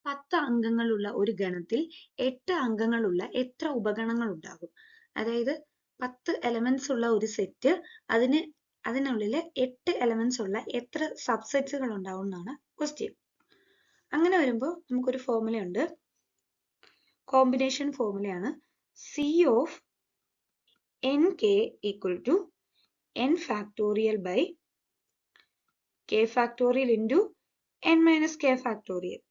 10 അംഗങ്ങളുള്ള ഒരു ഗണത്തിൽ 8 അംഗങ്ങളുള്ള എത്ര ഉപഗണങ്ങൾ ഉണ്ടാകും? അതായത് 10 എലമെന്റ്സ് ഉള്ള ഒരു സെറ്റ് അതിനുള്ളിൽ 8 എലമെന്റ്സ് ഉള്ള എത്ര സബ്സെറ്റുകൾ ഉണ്ടാവും എന്നാണ് ക്വസ്റ്റ്യൻ. അങ്ങനെ വരുമ്പോൾ നമുക്കൊരു ഫോർമുല ഉണ്ട്, കോമ്പിനേഷൻ ഫോർമുലയാണ് C of N K equal to n factorial by k factorial into n minus k factorial.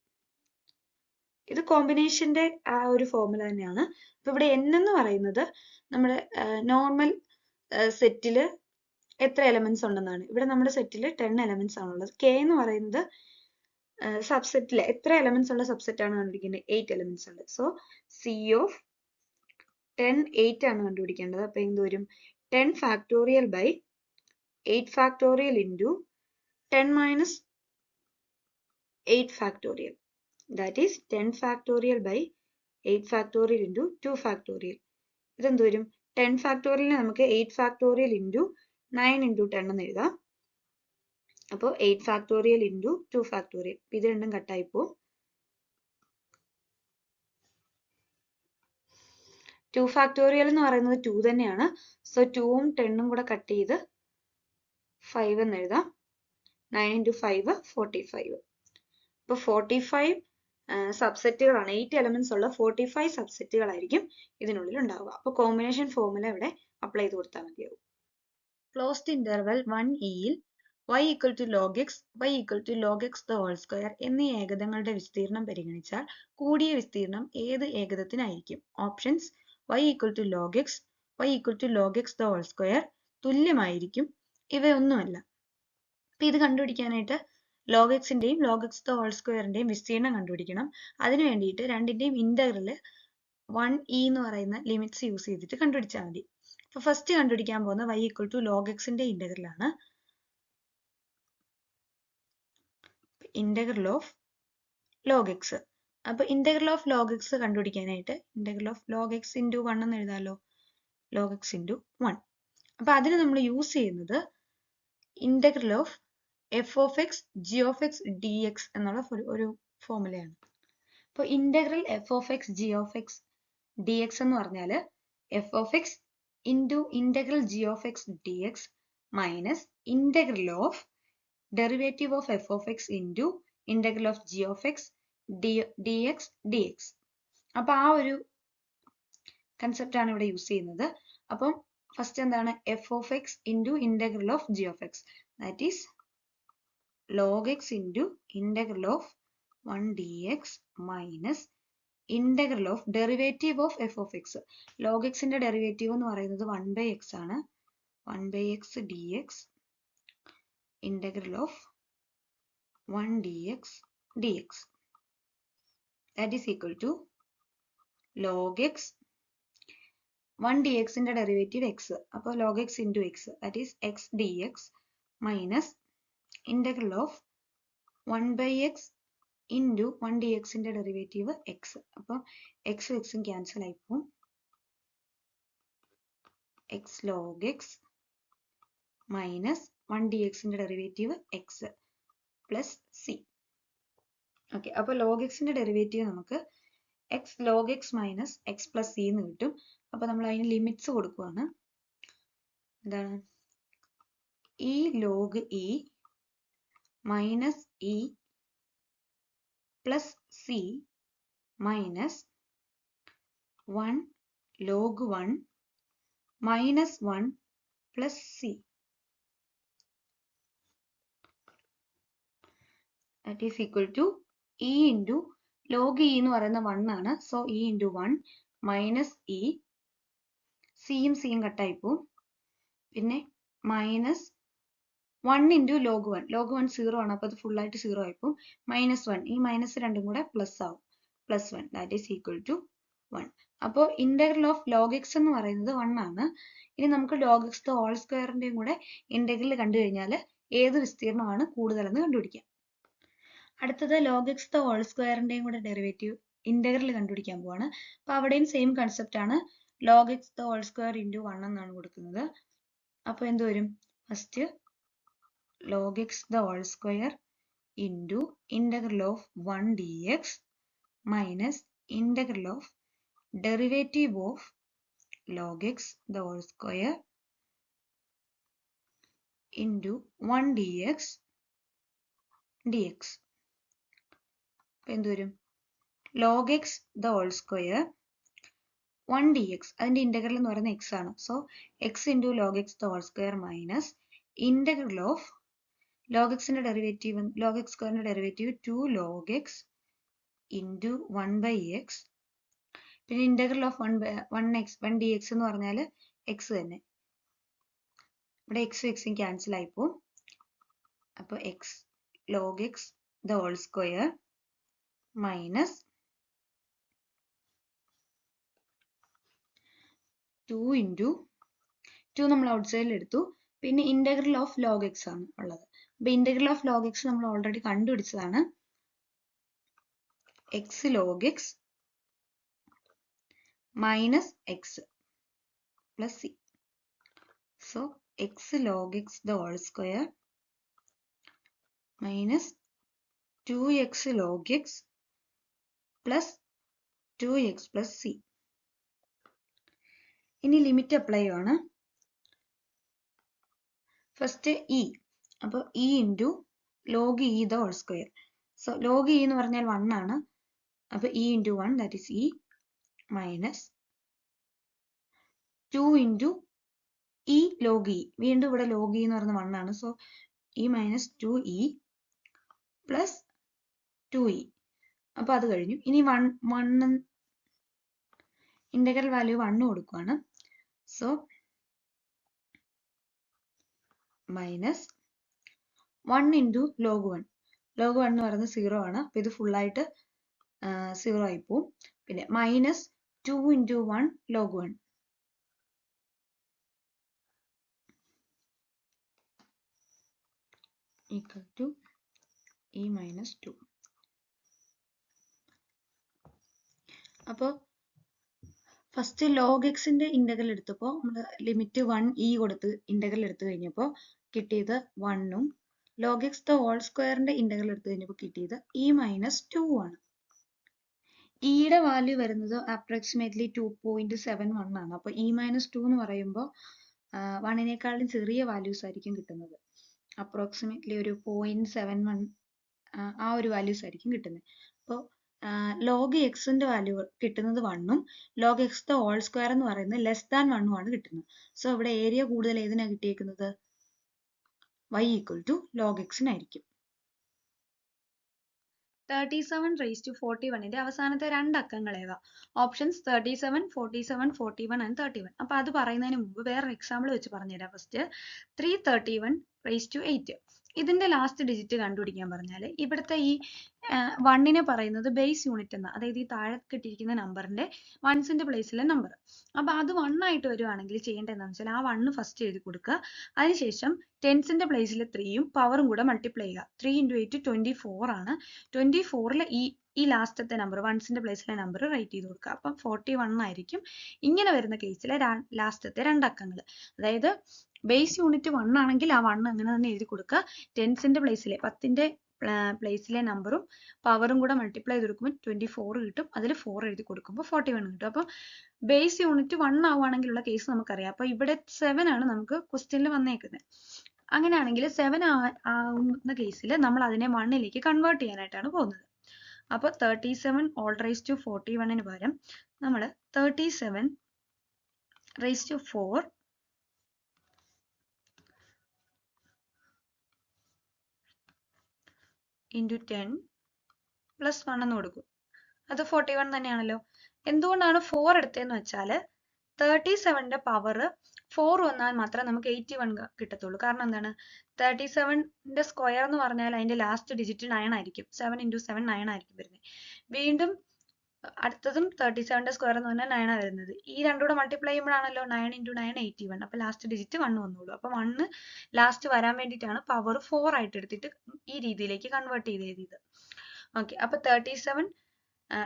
ഇത് കോമ്പിനേഷന്റെ ആ ഒരു ഫോർമുല തന്നെയാണ്. അപ്പൊ ഇവിടെ n എന്ന് പറയുന്നത് നമ്മുടെ നോർമൽ സെറ്റില് എത്ര എലമെന്റ്സ് ഉണ്ടെന്നാണ്. ഇവിടെ നമ്മുടെ സെറ്റിൽ 10 എലമെന്റ്സ് ആണുള്ളത്. k എന്ന് പറയുന്നത് സബ്സെറ്റിലെ എത്ര എലമെന്റ്സ് ഉള്ള സബ്സെറ്റ് ആണ് കണ്ടുപിടിക്കേണ്ടത്? 8 എലമെന്റ്സ് ഉണ്ട്. സോ സി ഓഫ് 10 8 ആണ് കണ്ടുപിടിക്കേണ്ടത്. അപ്പൊ എന്ത് വരും? 10 factorial by 8 factorial into 10 minus 8 factorial. That is 10 factorial by 8 factorial into 2 factorial. ഇതെന്ത് വരും? 10 factorial നമുക്ക് 8 factorial into 9 into 10 എന്ന് എഴുതാം. അപ്പോൾ 8 factorial into 2 factorial. ഇത് രണ്ടും കട്ടായിപ്പോ 2 factorial എന്ന് പറയുന്നത് 2 തന്നെയാണ്. സോ 2ഉം 10ഉം കൂടെ കട്ട് ചെയ്ത് 5 എന്ന് എഴുതാം. 9 into 5 45. അപ്പോൾ 45 സബ്സെറ്റുകളാണ്, 8 എലമെന്റ്സ് ഉള്ള 45 സബ്സെറ്റുകളായിരിക്കും ഇതിനുള്ളിൽ ഉണ്ടാവുക. അപ്പോൾ കോമ്പിനേഷൻ ഫോർമുല ഇവിടെ അപ്ലൈ ചെയ്ത് കൊടുത്താൽ മതിയാവും. ക്ലോസ്ഡ് ഇന്റർവൽ 1e-യിൽ y equal to log x, y equal to log x the whole square എന്നീ ഏകതങ്ങളുടെ വിസ്തീർണം പരിഗണിച്ചാൽ കൂടിയ വിസ്തീർണം ഏത് ഏകതത്തിനായിരിക്കും? Options y equal to log x, y equal to log x the whole square തുല്യമായിരിക്കും, ഇവയൊന്നുമല്ല. അപ്പൊ ഇത് കണ്ടുപിടിക്കാനായിട്ട് log x ന്റെയും log x the whole squareന്റെയും വിസ്തീർണം കണ്ടുപിടിക്കണം. അതിനു വേണ്ടിയിട്ട് രണ്ടിന്റെയും ഇന്റഗ്രൽ 1e എന്ന് പറയുന്ന ലിമിറ്റ്സ് യൂസ് ചെയ്തിട്ട് കണ്ടുപിടിച്ചാൽ മതി. അപ്പൊ ഫസ്റ്റ് കണ്ടുപിടിക്കാൻ പോകുന്ന y equal to log x ന്റെ ഇന്റഗ്രൽ ആണ്. Integral of log x. അപ്പൊ ഇന്റഗ്രൽ ഓഫ് log x കണ്ടുപിടിക്കാനായിട്ട് integral of log x into 1 എന്ന് എഴുതാലോ, log x into 1. അപ്പൊ അതിന് നമ്മൾ യൂസ് ചെയ്യുന്നത് integral of f of x g of x dx എന്നുള്ള ഒരു ഫോർമുലയാണ്. അപ്പോൾ integral f of x g of x dx എന്ന് പറഞ്ഞാൽ f of x into integral g of x dx minus integral of derivative of f of x into integral of g of x dx dx. അപ്പൊ ആ ഒരു concept ആണ് ഇവിടെ use ചെയ്യുന്നത്. അപ്പം first എന്താണ്? f of x into integral of g of x, that is log x into integral of 1 dx minus integral of derivative of f of x. log x ന്റെ derivative എന്ന് പറയുന്നത് 1 by x ആണ്. 1 by x dx integral of 1 dx dx, that is equal to log x 1 dx ന്റെ derivative x, അപ്പോൾ log x into x, that is x dx minus integral of 1 by x into 1 dx ന്റെ derivative x. അപ്പോൾ x ഉം cancel ആയിപ്പോവും. x log x minus 1 dx ന്റെ derivative x plus c. Okay, അപ്പോൾ log x ന്റെ derivative നമുക്ക് x log x minus x plus c എന്ന് കിട്ടും. അപ്പോൾ നമ്മൾ അതിന് ലിമിറ്റ്സ് കൊടുക്കുകയാണ്. എന്താണ്? e log e minus e plus c minus 1 log 1 minus 1 plus c, that is equal to e into log e എന്ന് പറയുന്ന 1 ആണ്. So e into 1 minus e, സിയും സിയും കട്ടായിപ്പോവും. പിന്നെ മൈനസ് 1 into log 1, log 1 0 ആണ്, അപ്പോൾ അത് ഫുൾ ആയിട്ട് 0 ആയിപ്പോവും. മൈനസ് 1, ഈ മൈനസ് രണ്ടും കൂടെ പ്ലസ് ആവും, plus 1, that is equal to 1. അപ്പോൾ ഇന്റഗ്രൽ ഓഫ് log x എന്ന് പറയുന്നത് 1 ആണ്. ഇനി നമുക്ക് log x the whole squareന്റെയും കൂടെ ഇന്റഗ്രൽ കണ്ടു കഴിഞ്ഞാൽ ഏത് വിസ്തീർണമാണ് കൂടുതലെന്ന് കണ്ടുപിടിക്കാം. അടുത്തത് log x the whole squareന്റെയും കൂടെ ഡെറിവേറ്റീവ് ഇന്റഗ്രൽ കണ്ടുപിടിക്കാൻ പോവാണ്. അപ്പോൾ അവിടെയും സെയിം കൺസെപ്റ്റ് ആണ്, log x the whole square into 1 എന്നാണ് കൊടുക്കുന്നത്. അപ്പോൾ എന്ത് വരും? First log x the whole square into integral of 1 dx minus integral of derivative of log x the whole square into 1 dx dx. അപ്പോൾ എന്ത് വരും? log x the whole square 1 dx, അതിന്റെ integral എന്ന് പറയുന്നത് x ആണ്. So x into log x the whole square minus integral of log xന്റെ derivative log x സ്ക്വയറിന്റെ derivative 2 log x into 1 by x, പിന്നെ ഇന്റഗ്രൽ ഓഫ് 1 dx എന്ന് പറഞ്ഞാൽ x തന്നെ. ഇവിടെ എക്സും എക്സും ക്യാൻസൽ ആയിപ്പോവും. അപ്പോൾ x log x the whole square minus 2 into 2 നമ്മൾ ഔട്ട് സൈഡിൽ എടുത്തു, പിന്നെ ഇന്റഗ്രൽ ഓഫ് log x ആണ് ഉള്ളത്. അപ്പൊ ഇന്റഗ്രൽ ഓഫ് log x നമ്മൾ ഓൾറെഡി കണ്ടുപിടിച്ചതാണ്. x log x minus x plus c. So x log x the whole square minus 2x log x plus 2x plus c. ഇനി limit apply ആണ്. First E, അപ്പോൾ E into log E the whole square. So log E എന്ന് പറഞ്ഞാൽ 1 ആണ്. അപ്പോൾ E into 1 that is E minus 2 into E log E. വീണ്ടും ഇവിടെ log E എന്ന് പറയുന്നത് 1 ആണ്. സോ ഇ മൈനസ് 2ഇ പ്ലസ് 2ഇ. അപ്പോൾ അത് കഴിഞ്ഞു. ഇനി 1 ഇന്റഗ്രൽ വാല്യൂ 1 കൊടുക്കുകയാണ്. So minus 1 into log 1. Log 1 എന്ന് പറയുന്നത് 0 ആണ്. അപ്പോൾ ഇത് ഫുള്ളായിട്ട് 0 ആയി പോവും. പിന്നെ minus 2 into 1 log 1 equal to e minus 2. അപ്പോൾ ഫസ്റ്റ് ലോഗ് എക്സിന്റെ ഇന്റഗ്രൽ എടുത്തപ്പോൾ നമ്മൾ ലിമിറ്റ് 1 കൊടുത്ത് ഇന്റഗ്രൽ എടുത്തു കഴിഞ്ഞപ്പോൾ കിട്ടിയത് 1ഉം ലോഗ് എക്സ് ദ ഹോൾ സ്ക്വയറിന്റെ ഇന്റഗ്രൽ എടുത്തു കഴിഞ്ഞപ്പോൾ കിട്ടിയത് ഇ മൈനസ് 2 ആണ്. ഇയുടെ വാല്യൂ വരുന്നത് അപ്രോക്സിമേറ്റ്ലി 2.71 ആണ്. അപ്പോൾ ഇ മൈനസ് 2 എന്ന് പറയുമ്പോൾ 1നേക്കാളും ചെറിയ വാല്യൂസ് ആയിരിക്കും കിട്ടുന്നത്. അപ്രോക്സിമേറ്റ്ലി ഒരു 0.71 ആ ഒരു വാല്യൂസ് ആയിരിക്കും കിട്ടുന്നത്. അപ്പോൾ ലോഗ് എക്സിന്റെ വാല്യൂ കിട്ടുന്നത് 1ഉം log X the whole square എന്ന് പറയുന്നത് ലെസ് ദാൻ 1ഉം ആണ് കിട്ടുന്നത്. സോ ഇവിടെ ഏരിയ കൂടുതൽ ഏതിനാ കിട്ടിയേക്കുന്നത്? y ഈക്വൽ ടു ലോഗ് എക്സിനായിരിക്കും. 37 റേസ് ടു 41ന്റെ അവസാനത്തെ രണ്ട് അക്കങ്ങൾ ഏതാ? ഓപ്ഷൻസ് 37, 47, 41 ആൻഡ് 31. അപ്പൊ അത് പറയുന്നതിന് മുമ്പ് വേറൊരു എക്സാമ്പിൾ വെച്ച് പറഞ്ഞുതരാം. First 331 raise to 8. ഇതിന്റെ ലാസ്റ്റ് ഡിജിറ്റ് കണ്ടുപിടിക്കാൻ പറഞ്ഞാൽ ഇവിടുത്തെ ഈ 1നെ പറയുന്നത് ബേസ് യൂണിറ്റ് എന്ന, അതായത് ഈ താഴെ കിട്ടിയിരിക്കുന്ന നമ്പറിന്റെ വൺസിന്റെ പ്ലേസിലെ നമ്പർ. അപ്പൊ അത് 1 ആയിട്ട് വരുവാണെങ്കിൽ ചെയ്യേണ്ടത് എന്താണെന്ന് വെച്ചാൽ ആ 1 ഫസ്റ്റ് എഴുതി കൊടുക്കുക. അതിനുശേഷം ടെൻസിന്റെ പ്ലേസിലെ 3യും പവറും കൂടെ മൾട്ടിപ്ലൈ ചെയ്യുക. 3 × 8 24 ആണ്. 24ൽ ഈ ലാസ്റ്റത്തെ നമ്പർ വൺസിന്റെ പ്ലേസിലെ നമ്പർ റൈറ്റ് ചെയ്ത് കൊടുക്കുക. അപ്പം 41 ആയിരിക്കും. ഇങ്ങനെ വരുന്ന കേസിലെ ലാസ്റ്റത്തെ രണ്ടക്കങ്ങൾ, അതായത് ബേസ് യൂണിറ്റ് 1 ആണെങ്കിൽ ആ 1 അങ്ങനെ തന്നെ എഴുതി കൊടുക്കുക. ടെൻസിന്റെ പ്ലേസിലെ 10ന്റെ പ്ലേസിലെ നമ്പറും പവറും കൂടെ മൾട്ടിപ്ലൈ ചെയ്ത് കൊടുക്കുമ്പോൾ 24 കിട്ടും. അതിൽ 4 എഴുതി കൊടുക്കുമ്പോൾ 41 കിട്ടും. അപ്പം ബേസ് യൂണിറ്റ് 1 ആവുകയാണെങ്കിലുള്ള കേസ് നമുക്കറിയാം. അപ്പൊ ഇവിടെ 7 ആണ് നമുക്ക് ക്വസ്റ്റ്യനിൽ വന്നേക്കുന്നത്. അങ്ങനെയാണെങ്കിൽ 7 ആവുന്ന കേസിൽ നമ്മൾ അതിനെ 1ലേക്ക് കൺവേർട്ട് ചെയ്യാനായിട്ടാണ് പോകുന്നത്. അപ്പോൾ 37 ഓൾ റേസ് ടു 41ന് പകരം നമ്മൾ 37 റേസ് ടു 4 ഇൻറ്റു 10 പ്ലസ് 1 എന്ന് കൊടുക്കും. അത് 41 തന്നെയാണല്ലോ. എന്തുകൊണ്ടാണ് 4 എടുത്തതെന്ന് വെച്ചാൽ 37ന്റെ പവർ 4 വന്നാൽ മാത്രമേ നമുക്ക് 81 കിട്ടത്തുള്ളൂ. കാരണം എന്താണ്? 37ന്റെ സ്ക്വയർ എന്ന് പറഞ്ഞാൽ അതിന്റെ ലാസ്റ്റ് ഡിജിറ്റ് 9 ആയിരിക്കും. 7 × 7 9 ആയിരിക്കും വരുന്നത്. വീണ്ടും അടുത്തതും 37ന്റെ സ്ക്വയർ എന്ന് പറഞ്ഞാൽ 9 ആണ് വരുന്നത്. ഈ രണ്ടും കൂടെ മൾട്ടിപ്ലൈ ചെയ്യുമ്പോഴാണല്ലോ 9 × 9 81. അപ്പൊ ലാസ്റ്റ് ഡിജിറ്റ് 1 വന്നോളൂ. അപ്പൊ 1 ലാസ്റ്റ് വരാൻ വേണ്ടിയിട്ടാണ് പവർ 4 ആയിട്ട് എടുത്തിട്ട് ഈ രീതിയിലേക്ക് കൺവേർട്ട് ചെയ്ത് എഴുതിയത്. ഓക്കെ, അപ്പൊ 37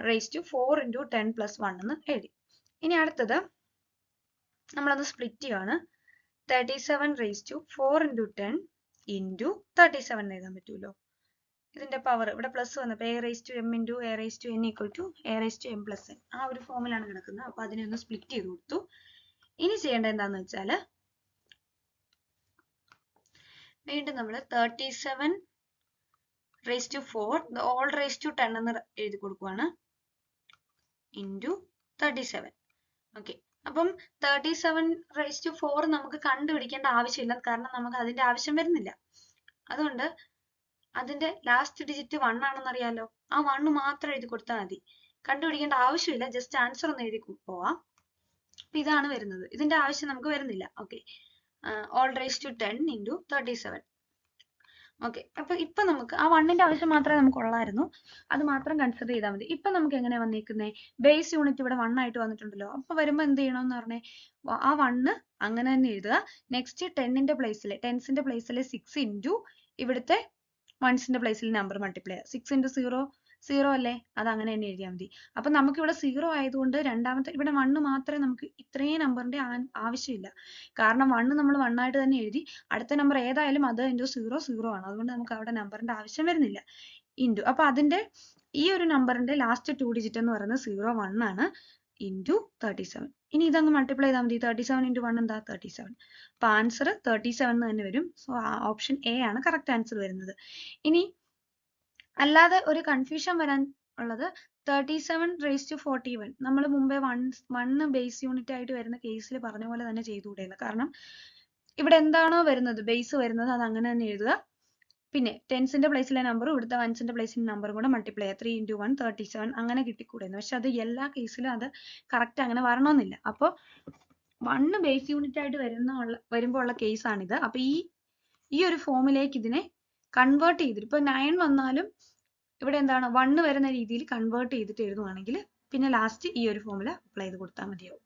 റേസ് ടു 4 × 10 പ്ലസ് 1 എന്ന് എഴുതി. ഇനി അടുത്തത് നമ്മളത് സ്പ്ലിറ്റ് ചെയ്യുകയാണ്. 37 റേസ് ടു 4 × 10 ഇൻറ്റു 37 എഴുതാൻ പറ്റുമല്ലോ. ഇതിന്റെ പവർ ഇവിടെ പ്ലസ് വന്നപ്പോൾ a raised to m into a raised to n equal to a raised to m plus n ആ ഒരു ഫോമിലാണ് കിടക്കുന്നത്. അപ്പൊ അതിനെ ഒന്ന് സ്പ്ലിറ്റ് ചെയ്ത് കൊടുത്തു. ഇനി ചെയ്യേണ്ടത് എന്താന്ന് വെച്ചാൽ വീണ്ടും നമ്മൾ 37 raised to 4 the all raised to 10 എന്ന് എഴുതി കൊടുക്കുവാണ് into 37. ഓക്കെ, അപ്പം 37 raised to 4 നമുക്ക് കണ്ടുപിടിക്കേണ്ട ആവശ്യമില്ല, കാരണം നമുക്ക് അതിന്റെ ആവശ്യം വരുന്നില്ല. അതുകൊണ്ട് അതിന്റെ ലാസ്റ്റ് ഡിജിറ്റ് 1 ആണെന്ന് അറിയാലോ, ആ 1 മാത്രം എഴുതി കൊടുത്താൽ മതി, കണ്ടുപിടിക്കേണ്ട ആവശ്യമില്ല, ജസ്റ്റ് ആൻസർ ഒന്ന് എഴുതി പോവാം. അപ്പൊ ഇതാണ് വരുന്നത്, ഇതിന്റെ ആവശ്യം നമുക്ക് വരുന്നില്ല. Okay, all raised to 10 into 37. Okay, അപ്പൊ ഇപ്പൊ നമുക്ക് ആ 1ന്റെ ആവശ്യം മാത്രമേ നമുക്ക് ഉള്ളായിരുന്നു, അത് മാത്രം കൺസിഡർ ചെയ്താൽ മതി. ഇപ്പൊ നമുക്ക് എങ്ങനെ വന്നേക്കുന്നത്, ബേസ് യൂണിറ്റ് ഇവിടെ 1 ആയിട്ട് വന്നിട്ടുണ്ടല്ലോ. അപ്പൊ വരുമ്പോ എന്ത് ചെയ്യണമെന്ന് പറഞ്ഞേ, ആ 1 അങ്ങനെ തന്നെ എഴുതുക. നെക്സ്റ്റ് 10ന്റെ പ്ലേസിൽ 10ന്റെ പ്ലേസിൽ 6 ഇൻറ്റു ഇവിടുത്തെ 1ന്റെ പ്ലേസിൽ നമ്പർ മൾട്ടിപ്ലൈ ചെയ്യുക. 6 into 0 0 അല്ലേ, അത് അങ്ങനെ തന്നെ എഴുതിയാൽ മതി. അപ്പൊ നമുക്ക് ഇവിടെ 0 ആയതുകൊണ്ട് രണ്ടാമത്തെ ഇവിടെ 1 മാത്രമേ നമുക്ക് ഇത്രയും നമ്പറിന്റെ ആവശ്യമില്ല, കാരണം 1 നമ്മൾ 1 ആയിട്ട് തന്നെ എഴുതി. അടുത്ത നമ്പർ ഏതായാലും അത് into 0 0 ആണ്, അതുകൊണ്ട് നമുക്ക് അവിടെ നമ്പറിന്റെ ആവശ്യം വരുന്നില്ല. ഇൻറ്റു അപ്പൊ അതിന്റെ ഈ ഒരു നമ്പറിന്റെ ലാസ്റ്റ് 2 ഡിജിറ്റ് എന്ന് പറയുന്നത് 0 1 ആണ്, into 37. ഇനി ഇതങ്ങ് മൾട്ടിപ്ലൈ ചെയ്താൽ മതി. 37 into 1 എന്താ 37. അപ്പൊ ആൻസർ 37 എന്ന് തന്നെ വരും. സോ ഓപ്ഷൻ എ ആണ് കറക്റ്റ് ആൻസർ വരുന്നത്. ഇനി അല്ലാതെ ഒരു കൺഫ്യൂഷൻ വരാൻ ഉള്ളത് 37 raised to 41 നമ്മൾ മുമ്പേ 1 ബേസ് യൂണിറ്റ് ആയിട്ട് വരുന്ന കേസിൽ പറഞ്ഞ പോലെ തന്നെ ചെയ്തുകൂടെയെന്ന്. കാരണം ഇവിടെ എന്താണോ വരുന്നത് ബേസ് വരുന്നത് അത് അങ്ങനെ തന്നെ എഴുതുക. പിന്നെ ടെൻസിന്റെ പ്ലേസിലെ നമ്പറും ഇവിടുത്തെ വൺസിന്റെ പ്ലേസിലെ നമ്പറും കൂടെ മൾട്ടിപ്ലൈ ചെയ്യുക. 3 into 1 37 അങ്ങനെ കിട്ടിക്കൂടെയെന്ന്. പക്ഷെ അത് എല്ലാ കേസിലും അത് കറക്റ്റ് അങ്ങനെ വരണമെന്നില്ല. അപ്പോൾ 1 ബേസ് യൂണിറ്റ് ആയിട്ട് വരുമ്പോൾ ഉള്ള കേസാണിത്. അപ്പൊ ഈ ഒരു ഫോമിലേക്ക് ഇതിനെ കൺവേർട്ട് ചെയ്തിട്ട് ഇപ്പൊ 9 വന്നാലും ഇവിടെ എന്താണ് 1 വരുന്ന രീതിയിൽ കൺവേർട്ട് ചെയ്തിട്ട് എഴുതുവാണെങ്കിൽ പിന്നെ ലാസ്റ്റ് ഈ ഒരു ഫോമുല അപ്ലൈ ചെയ്ത് കൊടുത്താൽ മതിയാവും.